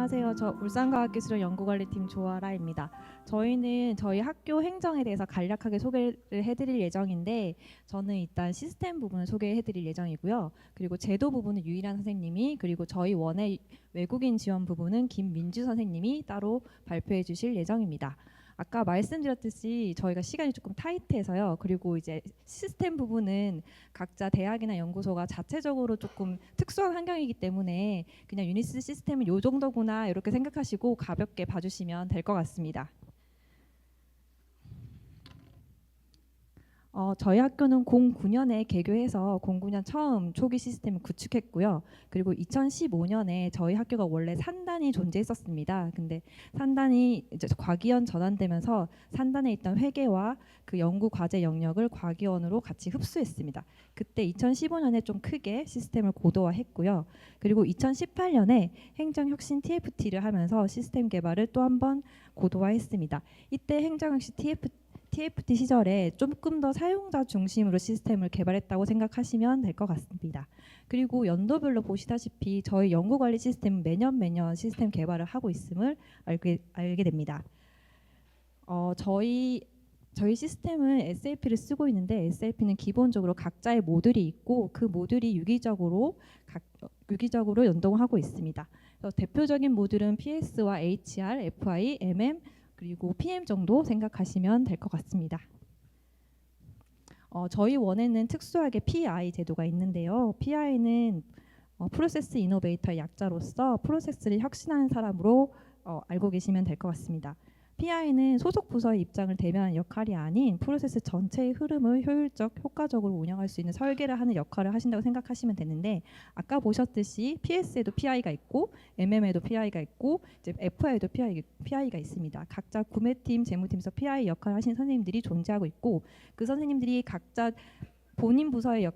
안녕하세요. 저 울산과학기술원 연구관리팀 조아라입니다. 저희는 저희 학교 행정에 대해서 간략하게 소개를 해드릴 예정인데, 저는 일단 시스템 부분을 소개해드릴 예정이고요. 그리고 제도 부분은 유일한 선생님이, 그리고 저희 원의 외국인 지원 부분은 김민주 선생님이 따로 발표해 주실 예정입니다. 아까 말씀드렸듯이 저희가 시간이 조금 타이트해서요. 그리고 이제 시스템 부분은 각자 대학이나 연구소가 자체적으로 조금 특수한 환경이기 때문에 그냥 유니스 시스템은 요 정도구나 이렇게 생각하시고 가볍게 봐주시면 될 것 같습니다. 저희 학교는 09년에 개교해서 09년 처음 초기 시스템을 구축했고요. 그리고 2015년에 저희 학교가 원래 산단이 존재했었습니다. 근데 산단이 이제 과기원 전환되면서 산단에 있던 회계와 그 연구 과제 영역을 과기원으로 같이 흡수했습니다. 그때 2015년에 좀 크게 시스템을 고도화했고요. 그리고 2018년에 행정혁신 TFT를 하면서 시스템 개발을 또 한 번 고도화했습니다. 이때 행정혁신 TFT 시절에 조금 더 사용자 중심으로 시스템을 개발했다고 생각하시면 될 것 같습니다. 그리고 연도별로 보시다시피 저희 연구관리 시스템은 매년 시스템 개발을 하고 있음을 알게 됩니다. 저희 시스템은 SAP를 쓰고 있는데, SAP는 기본적으로 각자의 모듈이 있고 그 모듈이 유기적으로 연동을 하고 있습니다. 그래서 대표적인 모듈은 PS와 HR, FI, MM 그리고 PM 정도 생각하시면 될 것 같습니다. 저희 원에는 특수하게 PI 제도가 있는데요. PI는 프로세스 이노베이터의 약자로서 프로세스를 혁신하는 사람으로 알고 계시면 될 것 같습니다. PI는 소속 부서의 입장을 대변하는 역할이 아닌 프로세스 전체의 흐름을 효과적으로 운영할 수 있는 설계를 하는 역할을 하신다고 생각하시면 되는데, 아까 보셨듯이 PS에도 PI가 있고 MM에도 PI가 있고 이제 FI에도 PI가 있습니다. 각자 구매팀, 재무팀에서 PI 역할을 하시는 선생님들이 존재하고 있고, 그 선생님들이 각자 본인 부서의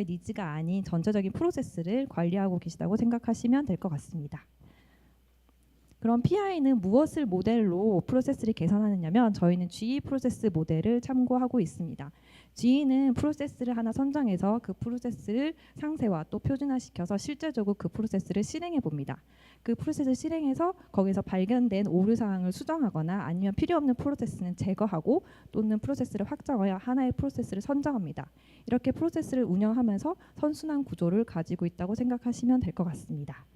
니즈가 아닌 전체적인 프로세스를 관리하고 계시다고 생각하시면 될 것 같습니다. 그럼 PI는 무엇을 모델로 프로세스를 계산하느냐면, 저희는 GE 프로세스 모델을 참고하고 있습니다. GE는 프로세스를 하나 선정해서 그 프로세스를 상세화 또 표준화시켜서 실제적으로 그 프로세스를 실행해 봅니다. 그 프로세스를 실행해서 거기서 발견된 오류사항을 수정하거나 아니면 필요 없는 프로세스는 제거하고 또는 프로세스를 확장하여 하나의 프로세스를 선정합니다. 이렇게 프로세스를 운영하면서 선순환 구조를 가지고 있다고 생각하시면 될 것 같습니다.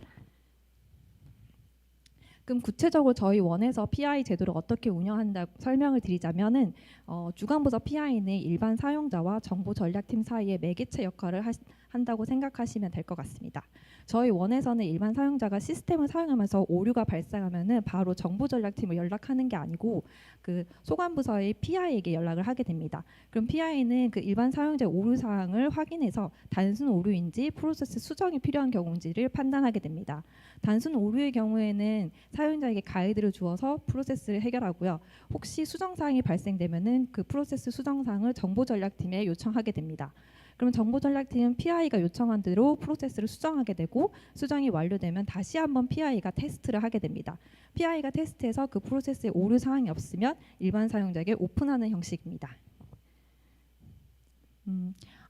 그럼 구체적으로 저희 원에서 PI 제도를 어떻게 운영한다 설명을 드리자면은, 주관부서 PI는 일반 사용자와 정보전략팀 사이의 매개체 역할을 한다고 생각하시면 될 것 같습니다. 저희 원에서는 일반 사용자가 시스템을 사용하면서 오류가 발생하면은 바로 정보전략팀을 연락하는 게 아니고 그 소관부서의 PI에게 연락을 하게 됩니다. 그럼 PI는 그 일반 사용자의 오류 사항을 확인해서 단순 오류인지 프로세스 수정이 필요한 경우인지를 판단하게 됩니다. 단순 오류의 경우에는 사용자에게 가이드를 주어서 프로세스를 해결하고요. 혹시 수정 사항이 발생되면은 그 프로세스 수정 사항을 정보전략팀에 요청하게 됩니다. 그러면 정보전략팀은 PI가 요청한 대로 프로세스를 수정하게 되고, 수정이 완료되면 다시 한번 PI가 테스트를 하게 됩니다. PI가 테스트해서 그 프로세스에 오류 사항이 없으면 일반 사용자에게 오픈하는 형식입니다.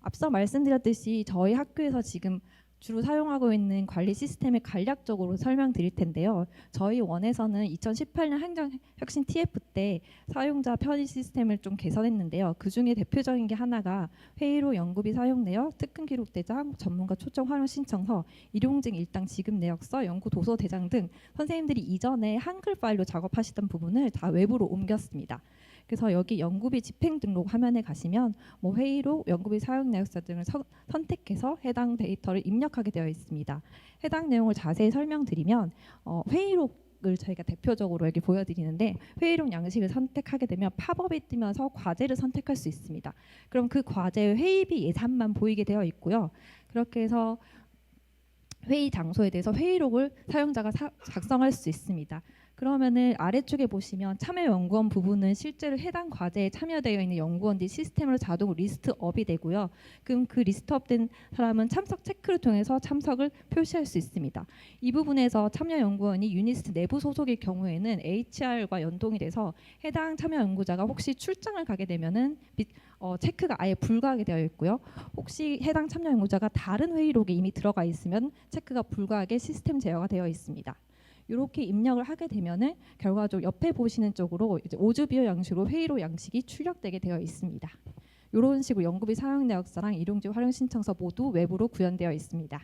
앞서 말씀드렸듯이 저희 학교에서 지금 주로 사용하고 있는 관리 시스템을 간략적으로 설명드릴 텐데요. 저희 원에서는 2018년 행정혁신 TF 때 사용자 편의 시스템을 좀 개선했는데요. 그 중에 대표적인 게 하나가 회의록 연구비 사용 내역, 특근 기록 대장, 전문가 초청 활용 신청서, 일용직 일당 지급 내역서, 연구 도서 대장 등 선생님들이 이전에 한글 파일로 작업하시던 부분을 다 외부로 옮겼습니다. 그래서 여기 연구비 집행 등록 화면에 가시면 뭐 회의록, 연구비 사용 내역서 등을 선택해서 해당 데이터를 입력하게 되어 있습니다. 해당 내용을 자세히 설명드리면, 회의록을 저희가 대표적으로 여기 보여드리는데, 회의록 양식을 선택하게 되면 팝업이 뜨면서 과제를 선택할 수 있습니다. 그럼 그 과제의 회의비 예산만 보이게 되어 있고요. 그렇게 해서 회의 장소에 대해서 회의록을 사용자가 작성할 수 있습니다. 그러면은 아래쪽에 보시면 참여연구원 부분은 실제로 해당 과제에 참여되어 있는 연구원들이 시스템으로 자동으로 리스트업이 되고요. 그럼 그 리스트업된 사람은 참석 체크를 통해서 참석을 표시할 수 있습니다. 이 부분에서 참여연구원이 유니스트 내부 소속일 경우에는 HR과 연동이 돼서 해당 참여연구자가 혹시 출장을 가게 되면은 체크가 아예 불가하게 되어 있고요. 혹시 해당 참여연구자가 다른 회의록에 이미 들어가 있으면 체크가 불가하게 시스템 제어가 되어 있습니다. 이렇게 입력을 하게 되면은 결과적으로 옆에 보시는 쪽으로 이제 오즈비어 양식으로 회의록 양식이 출력되게 되어 있습니다. 이런 식으로 연구비 사용 내역서랑 일용직 활용 신청서 모두 외부로 구현되어 있습니다.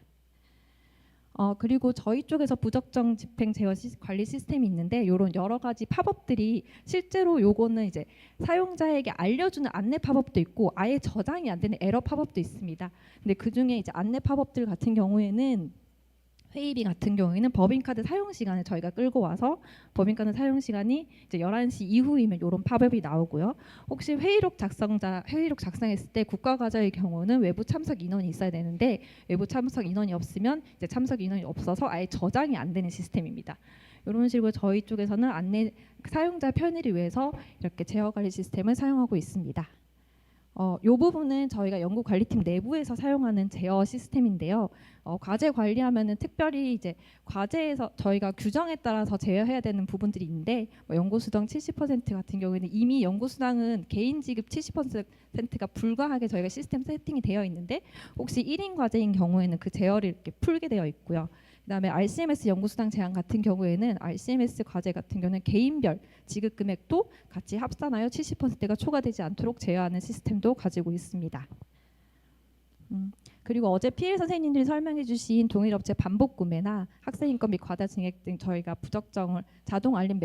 그리고 저희 쪽에서 부적정 집행 제어 관리 시스템이 있는데 이런 여러 가지 팝업들이 실제로 요거는 이제 사용자에게 알려주는 안내 팝업도 있고 아예 저장이 안 되는 에러 팝업도 있습니다. 근데 그 중에 이제 안내 팝업들 같은 경우에는 회의비 같은 경우에는 법인카드 사용 시간을 저희가 끌고 와서 법인카드 사용 시간이 이제 11시 이후이면 이런 팝업이 나오고요. 혹시 회의록 작성했을 때 국가과제의 경우는 외부 참석 인원이 있어야 되는데 외부 참석 인원이 없으면 이제 참석 인원이 없어서 아예 저장이 안 되는 시스템입니다. 이런 식으로 저희 쪽에서는 안내 사용자 편의를 위해서 이렇게 제어 관리 시스템을 사용하고 있습니다. 이 부분은 저희가 연구관리팀 내부에서 사용하는 제어 시스템인데요. 과제 관리하면은 특별히 이제 과제에서 저희가 규정에 따라서 제어해야 되는 부분들이 있는데 연구수당 70% 같은 경우에는 이미 연구수당은 개인 지급 70%가 불가하게 저희가 시스템 세팅이 되어 있는데 혹시 1인 과제인 경우에는 그 제어를 이렇게 풀게 되어 있고요. 그다음에 RCMS 연구수당 제한 같은 경우에는 RCMS 과제 같은 경우는 개인별 지급 금액도 같이 합산하여 70%가 초과되지 않도록 제어하는 시스템도 가지고 있습니다. 그리고 어제 PL 선생님들이 설명해 주신 동일업체 반복 구매나 학생 인건 및 과다 증액 등 저희가 부적정을 자동 알림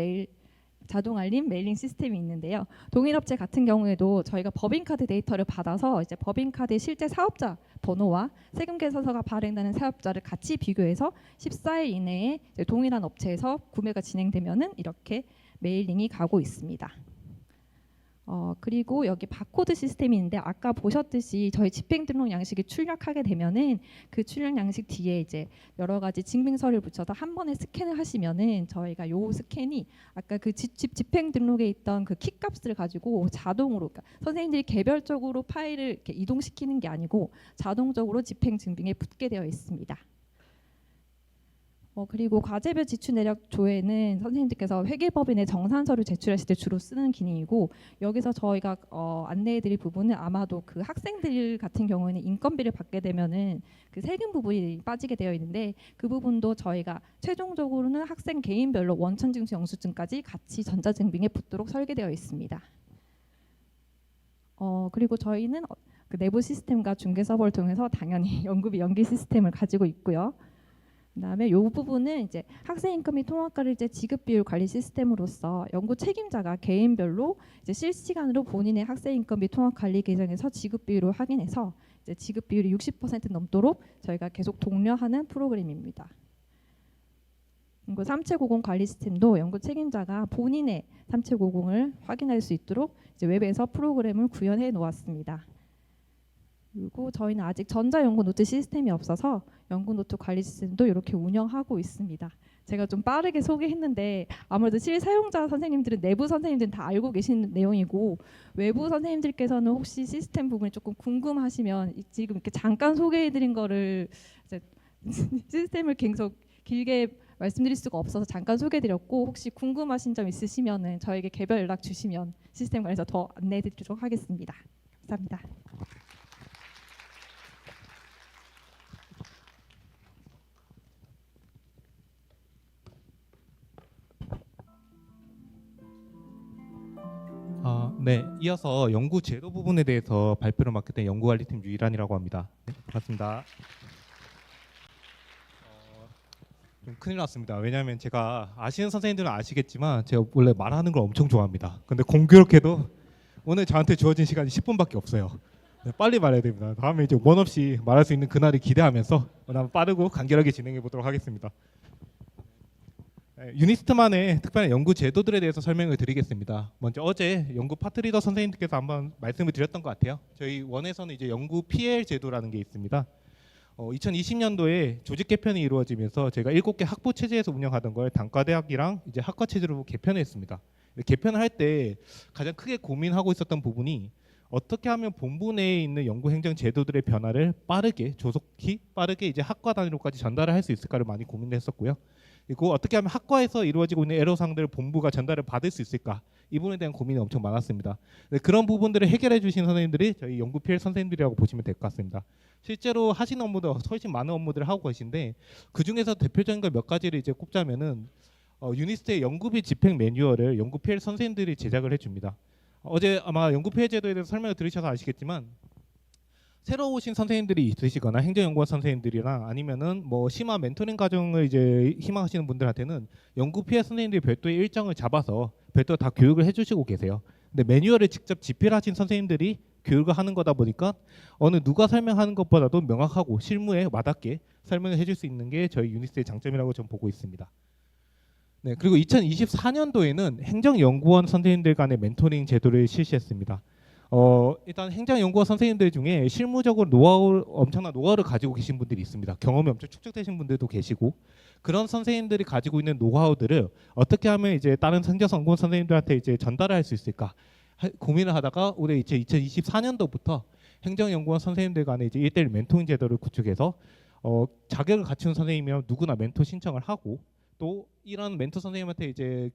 메일링 시스템이 있는데요. 동일업체 같은 경우에도 저희가 법인카드 데이터를 받아서 이제 법인카드의 실제 사업자 번호와 세금 계산서가 발행되는 사업자를 같이 비교해서 14일 이내에 이제 동일한 업체에서 구매가 진행되면은 이렇게 메일링이 가고 있습니다. 그리고 여기 바코드 시스템이 있는데 아까 보셨듯이 저희 집행 등록 양식이 출력하게 되면은 그 출력 양식 뒤에 이제 여러 가지 증빙서를 붙여서 한 번에 스캔을 하시면은 저희가 요 스캔이 아까 그 집행 등록에 있던 그 키값을 가지고 자동으로 그러니까 선생님들이 개별적으로 파일을 이렇게 이동시키는 게 아니고 자동적으로 집행 증빙에 붙게 되어 있습니다. 그리고 과제별 지출 내역 조회는 선생님들께서 회계법인의 정산서를 제출하실 때 주로 쓰는 기능이고 여기서 저희가 안내해드릴 부분은 아마도 그 학생들 같은 경우에는 인건비를 받게 되면은 그 세금 부분이 빠지게 되어 있는데 그 부분도 저희가 최종적으로는 학생 개인별로 원천징수 영수증까지 같이 전자증빙에 붙도록 설계되어 있습니다. 그리고 저희는 그 내부 시스템과 중개 서버를 통해서 당연히 연구비 연계 시스템을 가지고 있고요. 그다음에 이 부분은 이제 학생 인건 및 통합과를 지급 비율 관리 시스템으로서 연구 책임자가 개인별로 이제 실시간으로 본인의 학생 인건 및 통합 관리 계정에서 지급 비율을 확인해서 이제 지급 비율이 60% 넘도록 저희가 계속 독려하는 프로그램입니다. 그리고 삼체90 관리 시스템도 연구 책임자가 본인의 삼체90을 확인할 수 있도록 이제 웹에서 프로그램을 구현해 놓았습니다. 그리고 저희는 아직 전자연구노트 시스템이 없어서 연구노트 관리 시스템도 이렇게 운영하고 있습니다. 제가 좀 빠르게 소개했는데 아무래도 실사용자 선생님들은 내부 선생님들은 다 알고 계신 내용이고 외부 선생님들께서는 혹시 시스템 부분이 조금 궁금하시면 지금 이렇게 잠깐 소개해드린 거를 이제 시스템을 계속 길게 말씀드릴 수가 없어서 잠깐 소개해드렸고 혹시 궁금하신 점 있으시면은 저에게 개별 연락 주시면 시스템 관련해서 더 안내해드리도록 하겠습니다. 감사합니다. 네, 이어서 연구 제도 부분에 대해서 발표를 맡게 된 연구관리팀 유일한이라고 합니다. 네, 반갑습니다. 좀 큰일 났습니다. 왜냐하면 제가 아시는 선생님들은 아시겠지만 제가 원래 말하는 걸 엄청 좋아합니다. 근데 공교롭게도 오늘 저한테 주어진 시간이 10분밖에 없어요. 네, 빨리 말해야 됩니다. 다음에 이제 원 없이 말할 수 있는 그날을 기대하면서 오늘 빠르고 간결하게 진행해 보도록 하겠습니다. 유니스트만의 특별한 연구 제도들에 대해서 설명을 드리겠습니다. 먼저 어제 연구 파트리더 선생님들께서 한번 말씀을 드렸던 것 같아요. 저희 원에서는 이제 연구 PL 제도라는 게 있습니다. 2020년도에 조직 개편이 이루어지면서 제가 7개 학부 체제에서 운영하던 걸 단과대학이랑 이제 학과 체제로 개편했습니다. 개편을 할 때 가장 크게 고민하고 있었던 부분이 어떻게 하면 본부 내에 있는 연구 행정 제도들의 변화를 빠르게 조속히 빠르게 이제 학과 단위로까지 전달을 할 수 있을까를 많이 고민했었고요. 그리고 어떻게 하면 학과에서 이루어지고 있는 애로사항들을 본부가 전달을 받을 수 있을까, 이 부분에 대한 고민이 엄청 많았습니다. 그런 부분들을 해결해 주신 선생님들이 저희 연구 PL 선생님들이라고 보시면 될 것 같습니다. 실제로 하시는 업무도 훨씬 많은 업무들을 하고 계신데 그 중에서 대표적인 걸 몇 가지를 이제 꼽자면은 유니스트의 연구비 집행 매뉴얼을 연구 PL 선생님들이 제작을 해줍니다. 어제 아마 연구 PL 제도에 대해서 설명을 들으셔서 아시겠지만 새로 오신 선생님들이 있으시거나 행정연구원 선생님들이나 아니면은 뭐 심화 멘토링 과정을 이제 희망하시는 분들한테는 연구 PL 선생님들이 별도의 일정을 잡아서 별도 다 교육을 해주시고 계세요. 근데 매뉴얼을 직접 집필하신 선생님들이 교육을 하는 거다 보니까 어느 누가 설명하는 것보다도 명확하고 실무에 와닿게 설명을 해줄 수 있는 게 저희 유니스트의 장점이라고 저는 보고 있습니다. 네, 그리고 2024년도에는 행정연구원 선생님들 간의 멘토링 제도를 실시했습니다. 일단 행정연구원 선생님들 중에 실무적으로 엄청난 노하우를 가지고 계신 분들이 있습니다. 경험이 엄청 축적되신 분들도 계시고 그런 선생님들이 가지고 있는 노하우들을 어떻게 하면 이제 다른 행정연구원 선생님들한테 이제 전달을 할 수 있을까 고민을 하다가 올해 이제 2024년도부터 행정연구원 선생님들 간의 이제 1:1 멘토링 제도를 구축해서 자격을 갖춘 선생님이면 누구나 멘토 신청을 하고 또 이런 멘토 선생님한테 이제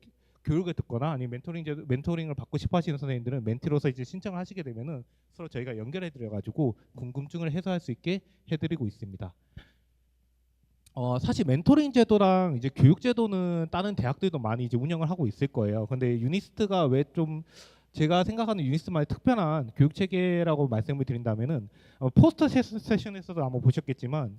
교육을 듣거나 아니면 멘토링을 받고 싶어 하시는 선생님들은 멘티로서 이제 신청을 하시게 되면은 서로 저희가 연결해 드려 가지고 궁금증을 해소할 수 있게 해 드리고 있습니다. 사실 멘토링 제도랑 이제 교육 제도는 다른 대학들도 많이 이제 운영을 하고 있을 거예요. 근데 유니스트가 왜 좀 제가 생각하는 유니스트만의 특별한 교육 체계라고 말씀을 드린다면은 포스터 세션에서도 아마 보셨겠지만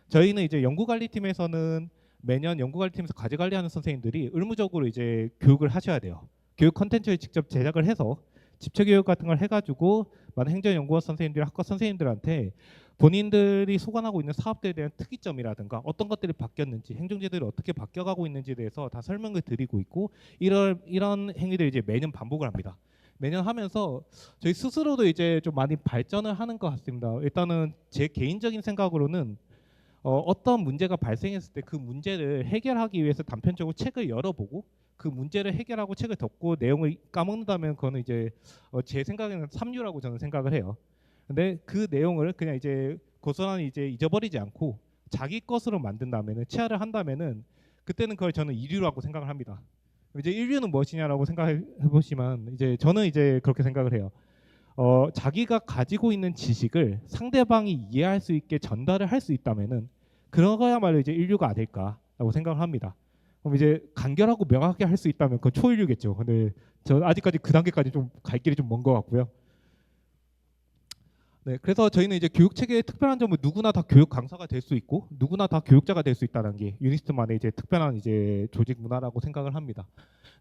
저희는 이제 연구관리팀에서는 매년 연구관리팀에서 과제관리하는 선생님들이 의무적으로 이제 교육을 하셔야 돼요. 교육 컨텐츠를 직접 제작을 해서 집체교육 같은 걸 해가지고 많은 행정연구원 선생님들, 학과 선생님들한테 본인들이 소관하고 있는 사업들에 대한 특이점이라든가 어떤 것들이 바뀌었는지, 행정제도를 어떻게 바뀌어가고 있는지에 대해서 다 설명을 드리고 있고 이런 행위들을 이제 매년 반복을 합니다. 매년 하면서 저희 스스로도 이제 좀 많이 발전을 하는 것 같습니다. 일단은 제 개인적인 생각으로는 어떤 문제가 발생했을 때 그 문제를 해결하기 위해서 단편적으로 책을 열어보고 그 문제를 해결하고 책을 덮고 내용을 까먹는다면 그거는 이제 제 생각에는 삼류라고 저는 생각을 해요. 근데 그 내용을 그냥 이제 고스란히 이제 잊어버리지 않고 자기 것으로 만든다면은 체화를 한다면은 그때는 그걸 저는 이류라고 생각을 합니다. 이제 인류는 무엇이냐라고 생각해 보시면 이제 저는 이제 그렇게 생각을 해요. 자기가 가지고 있는 지식을 상대방이 이해할 수 있게 전달을 할 수 있다면은 그런 거야말로 이제 인류가 아닐까라고 생각을 합니다. 그럼 이제 간결하고 명확하게 할 수 있다면 그건 초인류겠죠. 근데 저 아직까지 그 단계까지 좀 갈 길이 좀 먼 것 같고요. 네, 그래서 저희는 이제 교육 체계의 특별한 점은 누구나 다 교육 강사가 될 수 있고 누구나 다 교육자가 될 수 있다는 게 유니스트만의 이제 특별한 이제 조직 문화라고 생각을 합니다.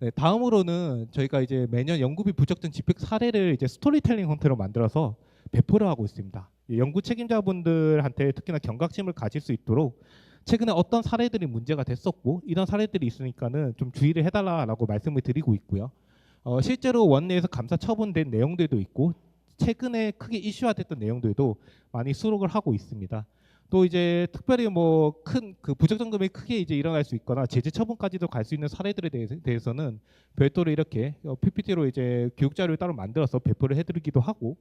네, 다음으로는 저희가 이제 매년 연구비 부적정 집행 사례를 이제 스토리텔링 형태로 만들어서 배포를 하고 있습니다. 연구 책임자분들한테 특히나 경각심을 가질 수 있도록 최근에 어떤 사례들이 문제가 됐었고 이런 사례들이 있으니까는 좀 주의를 해달라고 말씀을 드리고 있고요. 실제로 원내에서 감사 처분된 내용들도 있고 최근에 크게 이슈화됐던 내용들도 많이 수록을 하고 있습니다. 또 이제 특별히 뭐 큰 그 부적정 금액이 크게 이제 일어날 수 있거나 제재 처분까지도 갈 수 있는 사례들에 대해서는 별도로 이렇게 PPT로 이제 교육 자료를 따로 만들어서 배포를 해드리기도 하고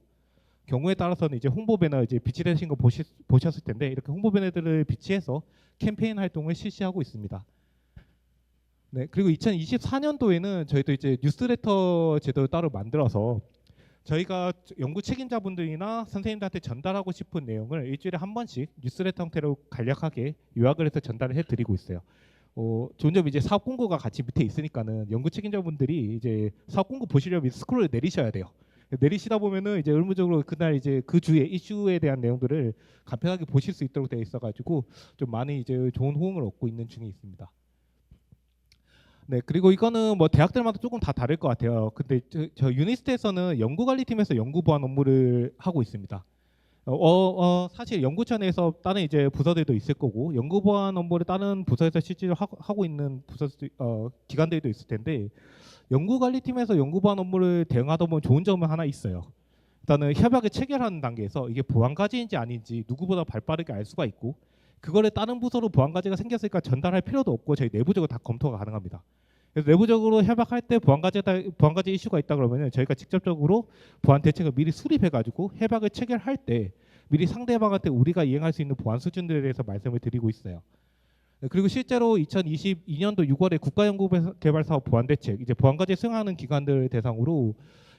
경우에 따라서는 이제 홍보 배너 이제 비치되신 거 보셨을 텐데 이렇게 홍보 배너들을 비치해서 캠페인 활동을 실시하고 있습니다. 네, 그리고 2024년도에는 저희도 이제 뉴스레터 제도를 따로 만들어서 저희가 연구 책임자분들이나 선생님들한테 전달하고 싶은 내용을 일주일에 한 번씩 뉴스레터 형태로 간략하게 요약을 해서 전달을 해드리고 있어요. 좋은 점이 이제 사업 공고가 같이 밑에 있으니까는 연구 책임자분들이 이제 사업 공고 보시려면 스크롤을 내리셔야 돼요. 내리시다 보면은 이제 의무적으로 그날 이제 그 주의 이슈에 대한 내용들을 간편하게 보실 수 있도록 되어 있어가지고 좀 많이 이제 좋은 호응을 얻고 있는 중에 있습니다. 네, 그리고 이거는 뭐 대학들마다 조금 다 다를 것 같아요. 근데 저 유니스트에서는 연구관리팀에서 연구보안 업무를 하고 있습니다. 사실 연구처에서 다른 이제 부서들도 있을 거고 연구보안 업무를 다른 부서에서 실제로 하고 있는 기관들도 있을 텐데 연구관리팀에서 연구보안 업무를 대응하다 보면 좋은 점은 하나 있어요. 일단은 협약을 체결하는 단계에서 이게 보안과제인지 아닌지 누구보다 발빠르게 알 수가 있고 그거를 다른 부서로 보안과제가 생겼으니까 전달할 필요도 없고 저희 내부적으로 다 검토가 가능합니다. 그래서 내부적으로 협약할 때 보안과제 이슈가 있다 그러면 저희가 직접적으로 보안 대책을 미리 수립해가지고 협약을 체결할 때 미리 상대방한테 우리가 이행할 수 있는 보안 수준들에 대해서 말씀을 드리고 있어요. 그리고 실제로 2022년도 6월에 국가연구개발사업 보안대책 이제 보안과제 수행하는 기관들 대상으로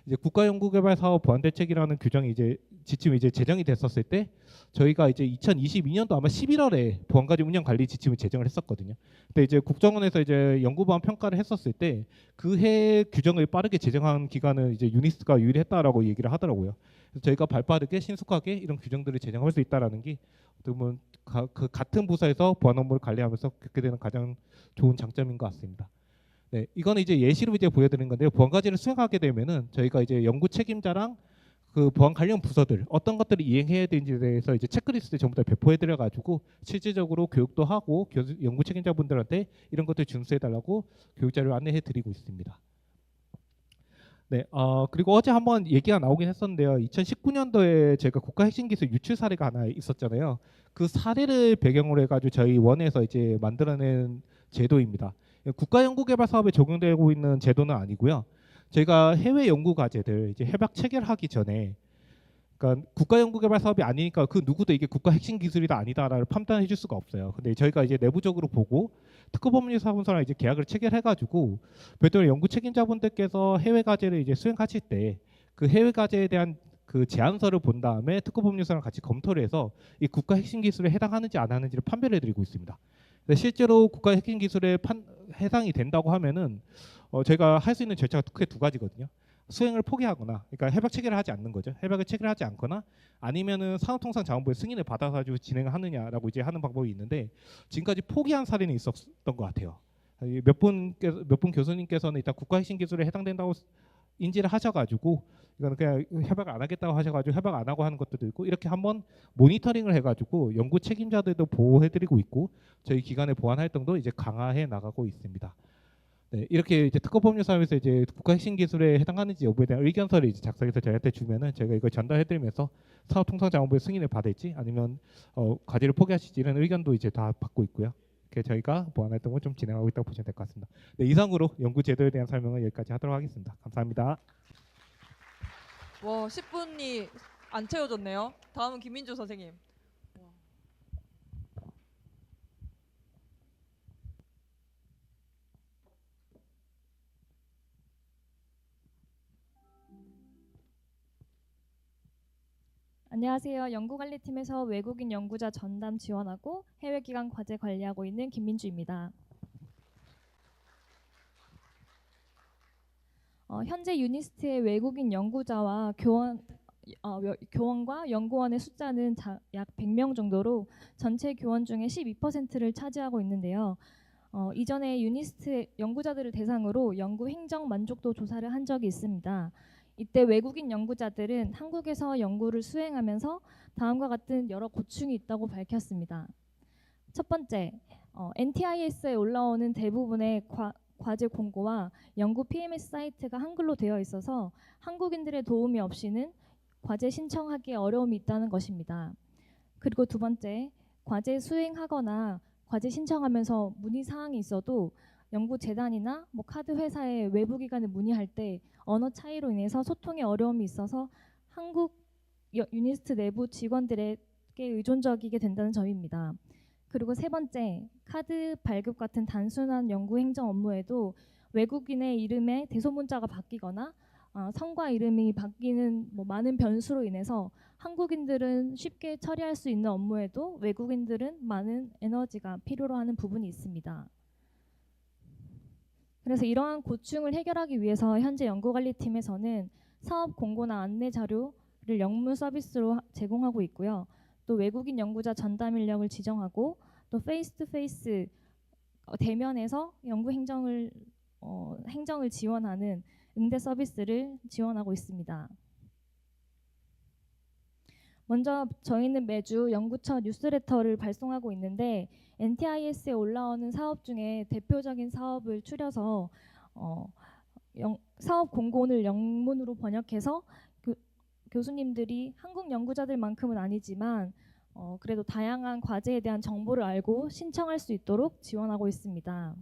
이제 국가연구개발사업 보완대책이라는 규정이 이제 지침이 이제 제정이 됐었을 때 저희가 이제 2022년도 아마 11월에 보안과제 운영관리 지침을 제정을 했었거든요. 근데 이제 국정원에서 이제 연구보안 평가를 했었을 때 그 해 규정을 빠르게 제정한 기관은 이제 유니스가 유일했다라고 얘기를 하더라고요. 그래서 저희가 발빠르게 신속하게 이런 규정들을 제정할 수 있다라는 게 어떻게 보면 그 같은 부서에서 보안 업무를 관리하면서 겪게 되는 가장 좋은 장점인 것 같습니다. 네, 이거는 이제 예시로 이제 보여드린 건데요. 보안 과제를 수행하게 되면은 저희가 이제 연구 책임자랑 그 보안 관련 부서들 어떤 것들을 이행해야 되는지에 대해서 이제 체크리스트 전부 다 배포해드려 가지고 실질적으로 교육도 하고 연구 책임자분들한테 이런 것들 준수해달라고 교육 자료를 안내해드리고 있습니다. 네, 그리고 어제 한번 얘기가 나오긴 했었는데요. 2019년도에 제가 국가 핵심 기술 유출 사례가 하나 있었잖아요. 그 사례를 배경으로 해가지고 저희 원에서 이제 만들어낸 제도입니다. 국가연구개발 사업에 적용되고 있는 제도는 아니고요. 저희가 해외 연구 과제들 이제 협약 체결하기 전에, 그러니까 국가연구개발 사업이 아니니까 그 누구도 이게 국가 핵심 기술이다 아니다라를 판단해 줄 수가 없어요. 근데 저희가 이제 내부적으로 보고 특허법률사무소랑 이제 계약을 체결해가지고 별도로 연구 책임자분들께서 해외 과제를 이제 수행하실 때 그 해외 과제에 대한 그 제안서를 본 다음에 특허법률사랑 같이 검토를 해서 이 국가 핵심 기술에 해당하는지 안 하는지를 판별해드리고 있습니다. 근데 실제로 국가 핵심 기술에 해당이 된다고 하면은 저희가 할 수 있는 절차가 크게 두 가지거든요. 수행을 포기하거나, 그러니까 협약 체결을 하지 않는 거죠. 협약을 체결하지 않거나, 아니면은 산업통상자원부의 승인을 받아가지고 진행을 하느냐라고 이제 하는 방법이 있는데 지금까지 포기한 사례는 있었던 것 같아요. 몇 분 교수님께서는 일단 국가 핵심 기술에 해당된다고 인지를 하셔가지고 이거는 그냥 협약을 안 하겠다고 하셔가지고 협약 안 하고 하는 것들도 있고, 이렇게 한번 모니터링을 해가지고 연구 책임자들도 보호해드리고 있고 저희 기관의 보안 활동도 이제 강화해 나가고 있습니다. 네, 이렇게 이제 특허법률사업에서 이제 국가 핵심 기술에 해당하는지 여부에 대한 의견서를 이제 작성해서 저희한테 주면은 저희가 이걸 전달해드리면서 산업통상자원부의 승인을 받을지 아니면 과제를 포기하실지 이런 의견도 이제 다 받고 있고요. 이렇게 저희가 보안 활동을 좀 진행하고 있다고 보시면 될 것 같습니다. 네, 이상으로 연구 제도에 대한 설명을 여기까지 하도록 하겠습니다. 감사합니다. 와, 10분이 안 채워졌네요. 다음은 김민주 선생님. 안녕하세요. 연구관리팀에서 외국인 연구자 전담 지원하고 해외기관 과제 관리하고 있는 김민주입니다. 현재 유니스트의 외국인 연구자와 교원과 연구원의 숫자는 약 100명 정도로 전체 교원 중에 12%를 차지하고 있는데요. 이전에 유니스트 연구자들을 대상으로 연구 행정 만족도 조사를 한 적이 있습니다. 이때 외국인 연구자들은 한국에서 연구를 수행하면서 다음과 같은 여러 고충이 있다고 밝혔습니다. 첫 번째, NTIS에 올라오는 대부분의 과제 공고와 연구 PMS 사이트가 한글로 되어 있어서 한국인들의 도움이 없이는 과제 신청하기에 어려움이 있다는 것입니다. 그리고 두 번째, 과제 수행하거나 과제 신청하면서 문의 사항이 있어도 연구재단이나 카드 회사의 외부 기관에 문의할 때 언어 차이로 인해서 소통에 어려움이 있어서 한국 유니스트 내부 직원들에게 의존적이게 된다는 점입니다. 그리고 세 번째, 카드 발급 같은 단순한 연구 행정 업무에도 외국인의 이름에 대소문자가 바뀌거나 성과 이름이 바뀌는 많은 변수로 인해서 한국인들은 쉽게 처리할 수 있는 업무에도 외국인들은 많은 에너지가 필요로 하는 부분이 있습니다. 그래서 이러한 고충을 해결하기 위해서 현재 연구관리팀에서는 사업 공고나 안내 자료를 영문 서비스로 제공하고 있고요. 또 외국인 연구자 전담 인력을 지정하고 또 페이스 투 페이스 대면에서 연구 행정을 지원하는 응대 서비스를 지원하고 있습니다. 먼저 저희는 매주 연구처 뉴스레터를 발송하고 있는데 NTIS에 올라오는 사업 중에 대표적인 사업을 추려서 사업 공고를 영문으로 번역해서 교수님들이 한국 연구자들만큼은 아니지만 그래도 다양한 과제에 대한 정보를 알고 신청할 수 있도록 지원하고 있습니다.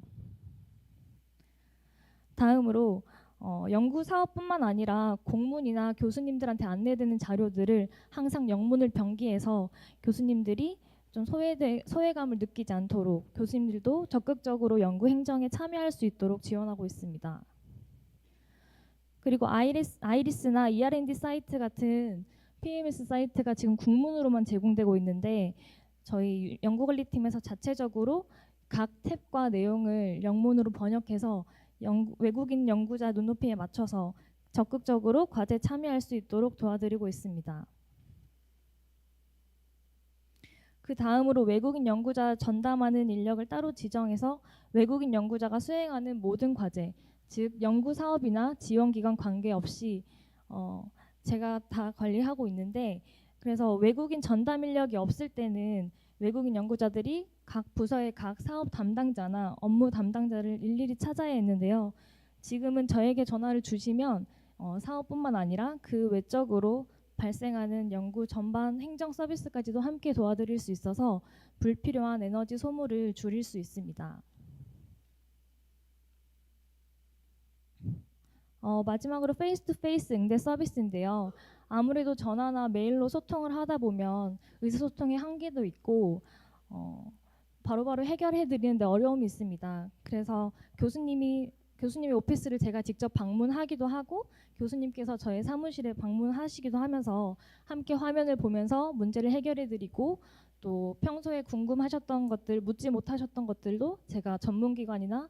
다음으로 연구 사업뿐만 아니라 공문이나 교수님들한테 안내되는 자료들을 항상 영문을 병기해서 교수님들이 좀 소외감을 느끼지 않도록 교수님들도 적극적으로 연구 행정에 참여할 수 있도록 지원하고 있습니다. 그리고 아이리스나 ER&D 사이트 같은 PMS 사이트가 지금 국문으로만 제공되고 있는데 저희 연구관리팀에서 자체적으로 각 탭과 내용을 영문으로 번역해서 외국인 연구자 눈높이에 맞춰서 적극적으로 과제에 참여할 수 있도록 도와드리고 있습니다. 그 다음으로 외국인 연구자 전담하는 인력을 따로 지정해서 외국인 연구자가 수행하는 모든 과제, 즉 연구 사업이나 지원기관 관계없이 제가 다 관리하고 있는데, 그래서 외국인 전담 인력이 없을 때는 외국인 연구자들이 각 부서의 각 사업 담당자나 업무 담당자를 일일이 찾아야 했는데요. 지금은 저에게 전화를 주시면 사업뿐만 아니라 그 외적으로 발생하는 연구 전반 행정 서비스까지도 함께 도와드릴 수 있어서 불필요한 에너지 소모를 줄일 수 있습니다. 마지막으로 페이스2페이스 응대 서비스인데요. 아무래도 전화나 메일로 소통을 하다 보면 의사소통의 한계도 있고 바로바로 해결해 드리는데 어려움이 있습니다. 그래서 교수님의 오피스를 제가 직접 방문하기도 하고 교수님께서 저의 사무실에 방문하시기도 하면서 함께 화면을 보면서 문제를 해결해 드리고, 또 평소에 궁금하셨던 것들, 묻지 못하셨던 것들도 제가 전문기관이나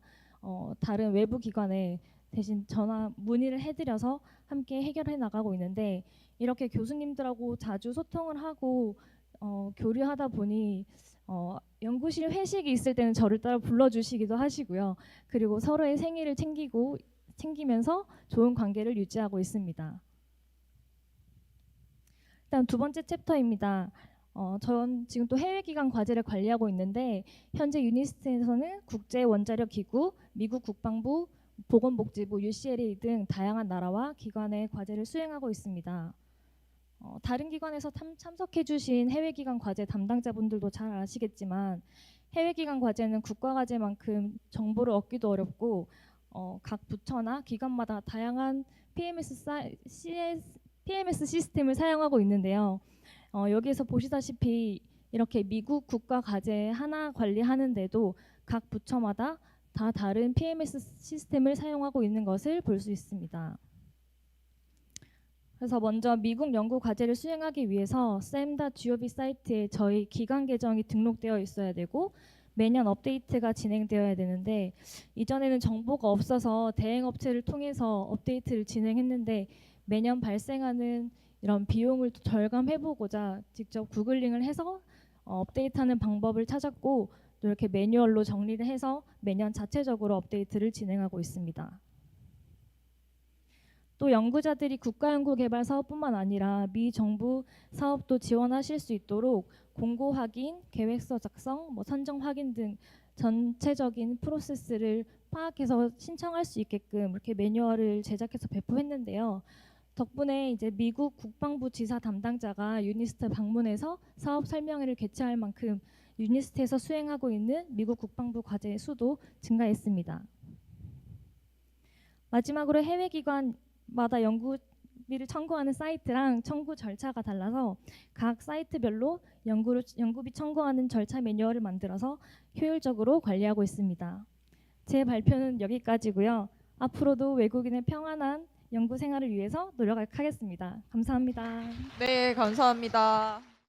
다른 외부 기관에 대신 전화 문의를 해드려서 함께 해결해 나가고 있는데, 이렇게 교수님들하고 자주 소통을 하고 교류하다 보니 연구실 회식이 있을 때는 저를 따로 불러주시기도 하시고요. 그리고 서로의 생일을 챙기면서 좋은 관계를 유지하고 있습니다. 일단 두 번째 챕터입니다. 전 지금 또 해외기관 과제를 관리하고 있는데, 현재 유니스트에서는 국제원자력기구, 미국 국방부, 보건복지부, UCLA 등 다양한 나라와 기관의 과제를 수행하고 있습니다. 다른 기관에서 참석해 주신 해외기관 과제 담당자분들도 잘 아시겠지만, 해외기관 과제는 국가과제만큼 정보를 얻기도 어렵고 각 부처나 기관마다 다양한 PMS 시스템을 사용하고 있는데요. 여기에서 보시다시피 이렇게 미국 국가과제 하나 관리하는데도 각 부처마다 다 다른 PMS 시스템을 사용하고 있는 것을 볼 수 있습니다. 그래서 먼저 미국 연구 과제를 수행하기 위해서 SAM.gov 사이트에 저희 기관 계정이 등록되어 있어야 되고 매년 업데이트가 진행되어야 되는데, 이전에는 정보가 없어서 대행업체를 통해서 업데이트를 진행했는데 매년 발생하는 이런 비용을 절감해보고자 직접 구글링을 해서 업데이트하는 방법을 찾았고, 또 이렇게 매뉴얼로 정리를 해서 매년 자체적으로 업데이트를 진행하고 있습니다. 또 연구자들이 국가연구개발 사업뿐만 아니라 미정부 사업도 지원하실 수 있도록 공고 확인, 계획서 작성, 선정 확인 등 전체적인 프로세스를 파악해서 신청할 수 있게끔 이렇게 매뉴얼을 제작해서 배포했는데요. 덕분에 이제 미국 국방부 지사 담당자가 유니스트 방문해서 사업 설명회를 개최할 만큼 유니스트에서 수행하고 있는 미국 국방부 과제의 수도 증가했습니다. 마지막으로 해외기관마다 연구비를 청구하는 사이트랑 청구 절차가 달라서 각 사이트별로 연구비 청구하는 절차 매뉴얼을 만들어서 효율적으로 관리하고 있습니다. 제 발표는 여기까지고요. 앞으로도 외국인의 평안한 연구 생활을 위해서 노력하겠습니다. 감사합니다. 네, 감사합니다.